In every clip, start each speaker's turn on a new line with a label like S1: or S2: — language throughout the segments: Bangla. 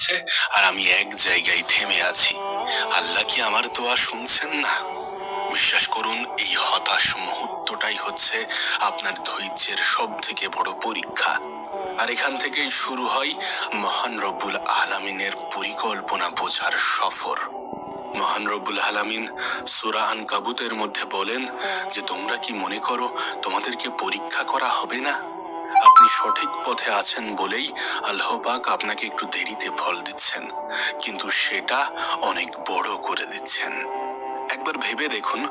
S1: আসছে আর আমি এক জায়গায় থেমে আছি। আল্লাহ কি আমার দোয়া শুনছেন না? বিশ্বাস করুন, এই হতাশ মুহূর্তটাই হচ্ছে আপনার ধৈর্যের সব থেকে বড় পরীক্ষা। আর এখান থেকেই শুরু হয় মহান রব্বুল আলামিনের পরিকল্পনা বোঝার সফর। মহান রব্বুল আলামিন সূরা আনকাবুতের মধ্যে বলেন যে, তোমরা কি মনে করো তোমাদেরকে পরীক্ষা করা হবে না? আপনি সঠিক পথে আছেন বলেই আল্লাহ পাক আপনাকে একটু দেরিতে ফল দিচ্ছেন, কিন্তু সেটা অনেক বড় করে দিচ্ছেন। একবার ভেবে দেখুন,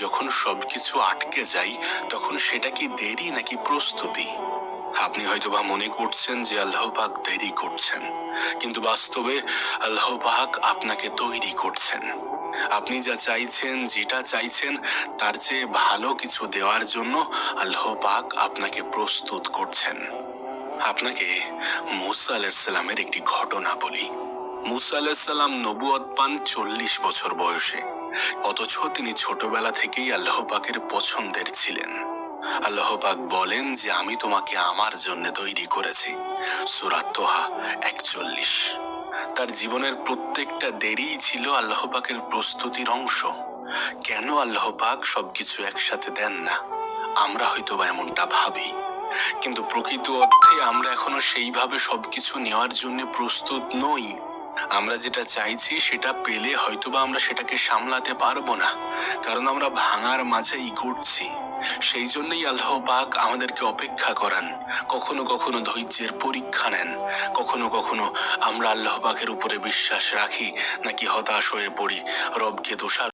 S1: যখন সবকিছু আটকে যায় তখন সেটা কি দেরি নাকি প্রস্তুতি? আপনি হয়তোবা মনে করছেন যে আল্লাহ পাক দেরি করছেন, কিন্তু বাস্তবে আল্লাহ পাক আপনাকে তৈরি করছেন। আপনি যা চাইছেন, যেটা চাইছেন, তার চেয়ে ভালো কিছু দেওয়ার জন্য আল্লাহ পাক আপনাকে প্রস্তুত করছেন। আপনাকে মূসা আলাইহিস সালামের একটি ঘটনা বলি। মূসা আলাইহিস সালাম নবুয়ত পান 40 বছর বয়সে, অথচ তিনি ছোটবেলা থেকেই আল্লাহ পাকের পছন্দের ছিলেন। আল্লাহ পাক বলেন যে, আমি তোমাকে আমার জন্য তৈরি করেছি। সূরা তোহা 41। তার জীবনের প্রত্যেকটা দেরিই ছিল আল্লাহ পাকের প্রস্তুতির অংশ। কেন আল্লাহ পাক সবকিছু একসাথে দেন না? আমরা হয়তোবা এমনটা ভাবি, কিন্তু প্রকৃত অর্থে আমরা এখনো সেইভাবে সবকিছু নেওয়ার জন্য প্রস্তুত নই। আমরা যেটা চাইছি সেটা পেলে হয়তোবা আমরা সেটাকে সামলাতে পারবো না, কারণ আমরা ভাঙার মাঝেই ঘুরছি। সেই জন্যই আল্লাহ পাক আমাদেরকে অপেক্ষা করান, কখনো কখনো ধৈর্যের পরীক্ষা নেন, কখনো কখনো আমরা আল্লাহ পাকের উপরে বিশ্বাস রাখি নাকি হতাশ হয়ে পড়ি, রবকে দোষারোপ